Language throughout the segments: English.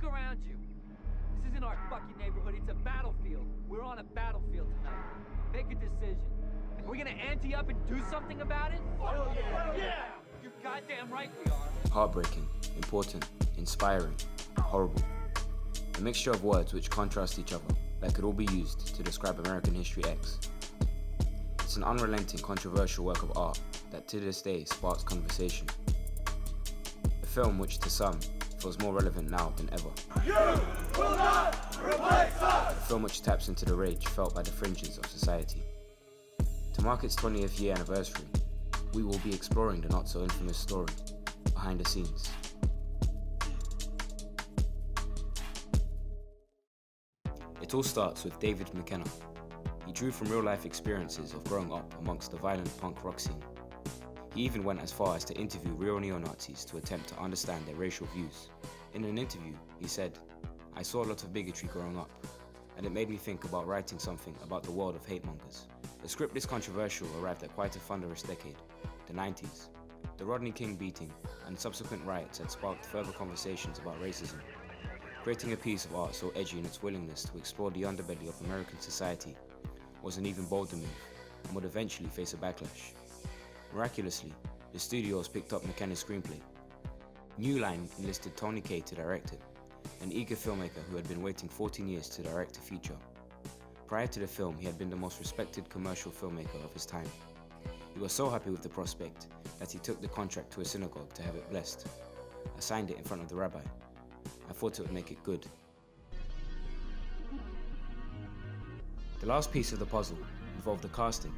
around you. This isn't our fucking neighborhood, it's a battlefield. We're on a battlefield tonight. Make a decision. Are we gonna ante up and do something about it? Yeah! You're goddamn right we are. Heartbreaking, important, inspiring, horrible. A mixture of words which contrast each other that could all be used to describe American History X. It's an unrelenting, controversial work of art that to this day sparks conversation. A film which to some feels more relevant now than ever. You will not replace us! A film which taps into the rage felt by the fringes of society. To mark its 20th year anniversary, we will be exploring the not so infamous story behind the scenes. It all starts with David Mckenna. He drew from real-life experiences of growing up amongst the violent punk rock scene. He even went as far as to interview real neo-Nazis to attempt to understand their racial views. In an interview, he said, "I saw a lot of bigotry growing up, and it made me think about writing something about the world of hate-mongers." The script this controversial arrived at quite a thunderous decade, the 90s. The Rodney King beating and subsequent riots had sparked further conversations about racism. Creating a piece of art so edgy in its willingness to explore the underbelly of American society was an even bolder move, and would eventually face a backlash. Miraculously, the studios picked up McKenna's screenplay. New Line enlisted Tony Kaye to direct it, an eager filmmaker who had been waiting 14 years to direct a feature. Prior to the film, he had been the most respected commercial filmmaker of his time. He was so happy with the prospect that he took the contract to a synagogue to have it blessed. I signed it in front of the rabbi. I thought it would make it good. The last piece of the puzzle involved the casting,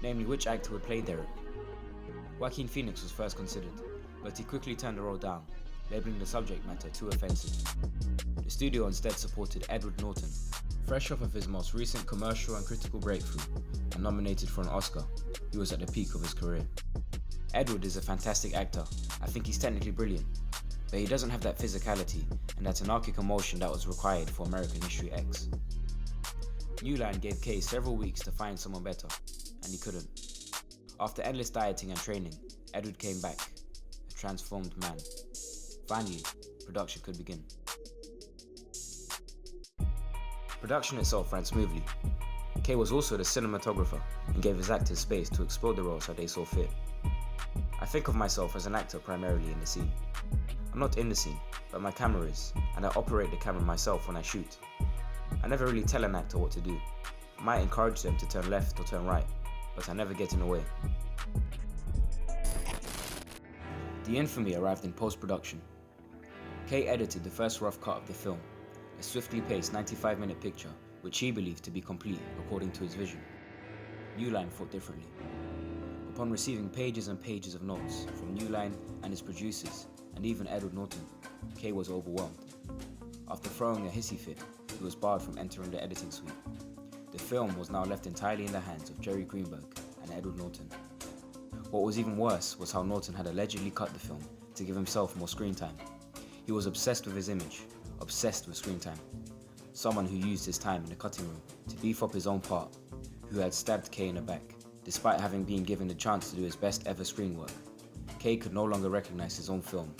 namely which actor would play Derek. Joaquin Phoenix was first considered, but he quickly turned the role down, labeling the subject matter too offensive. The studio instead supported Edward Norton, fresh off of his most recent commercial and critical breakthrough, and nominated for an Oscar. He was at the peak of his career. Edward is a fantastic actor. I think he's technically brilliant, but he doesn't have that physicality and that anarchic emotion that was required for American History X. New Line gave Kaye several weeks to find someone better, and he couldn't. After endless dieting and training, Edward came back, a transformed man. Finally, production could begin. Production itself ran smoothly. Kaye was also the cinematographer and gave his actors space to explore the roles how they saw fit. I think of myself as an actor primarily in the scene. I'm not in the scene, but my camera is, and I operate the camera myself when I shoot. I never really tell an actor what to do. I might encourage them to turn left or turn right, but I never get in the way. The infamy arrived in post-production. Kaye edited the first rough cut of the film, a swiftly paced 95-minute picture which he believed to be complete according to his vision. New Line thought differently. Upon receiving pages and pages of notes from New Line and his producers, and even Edward Norton, Kaye was overwhelmed. After throwing a hissy fit, he was barred from entering the editing suite. The film was now left entirely in the hands of Jerry Greenberg and Edward Norton. What was even worse was how Norton had allegedly cut the film to give himself more screen time. He was obsessed with his image, obsessed with screen time. Someone who used his time in the cutting room to beef up his own part, who had stabbed Kaye in the back, despite having been given the chance to do his best ever screen work. Kaye could no longer recognize his own film.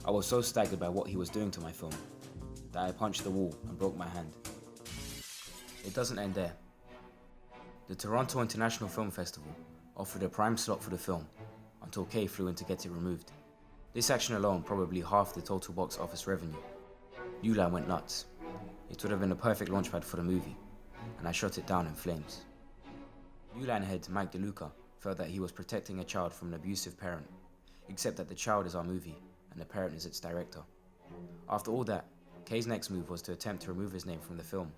I was so staggered by what he was doing to my film that I punched the wall and broke my hand. It doesn't end there. The Toronto International Film Festival offered a prime slot for the film until Kaye flew in to get it removed. This action alone probably halved the total box office revenue. New Line went nuts. It would have been a perfect launchpad for the movie, and I shot it down in flames. New Line head Mike DeLuca felt that he was protecting a child from an abusive parent, except that the child is our movie and the parent is its director. After all that, Kaye's next move was to attempt to remove his name from the film.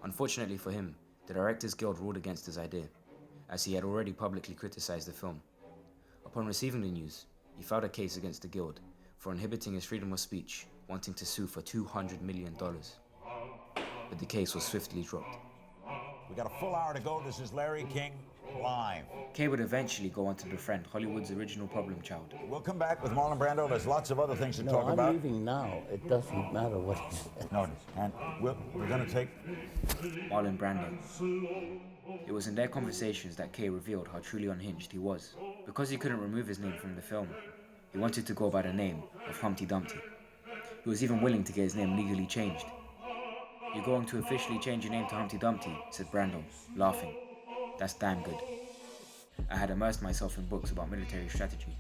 Unfortunately for him, the Directors Guild ruled against his idea, as he had already publicly criticized the film. Upon receiving the news, he filed a case against the Guild for inhibiting his freedom of speech, wanting to sue for $200 million. But the case was swiftly dropped. We got a full hour to go. This is Larry King live. Kaye would eventually go on to befriend Hollywood's original problem child. We'll come back with Marlon Brando. There's lots of other things to talk I'm about. leaving now. It doesn't matter what he says. No, and we're going to take... Marlon Brando. It was in their conversations that Kaye revealed how truly unhinged he was. Because he couldn't remove his name from the film, he wanted to go by the name of Humpty Dumpty. He was even willing to get his name legally changed. "You're going to officially change your name to Humpty Dumpty," said Brando, laughing. "That's damn good." I had immersed myself in books about military strategy,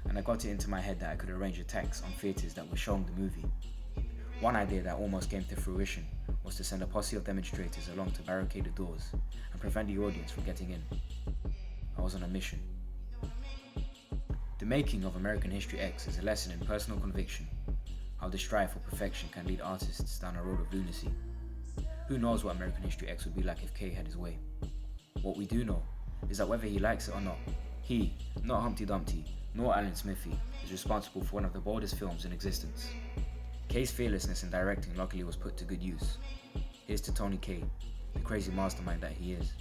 and I got it into my head that I could arrange attacks on theatres that were showing the movie. One idea that almost came to fruition was to send a posse of demonstrators along to barricade the doors and prevent the audience from getting in. I was on a mission. The making of American History X is a lesson in personal conviction, how the strive for perfection can lead artists down a road of lunacy. Who knows what American History X would be like if Kaye had his way? What we do know is that whether he likes it or not, he, not Humpty Dumpty, nor Alan Smithee, is responsible for one of the boldest films in existence. Kaye's fearlessness in directing luckily was put to good use. Here's to Tony Kaye, the crazy mastermind that he is.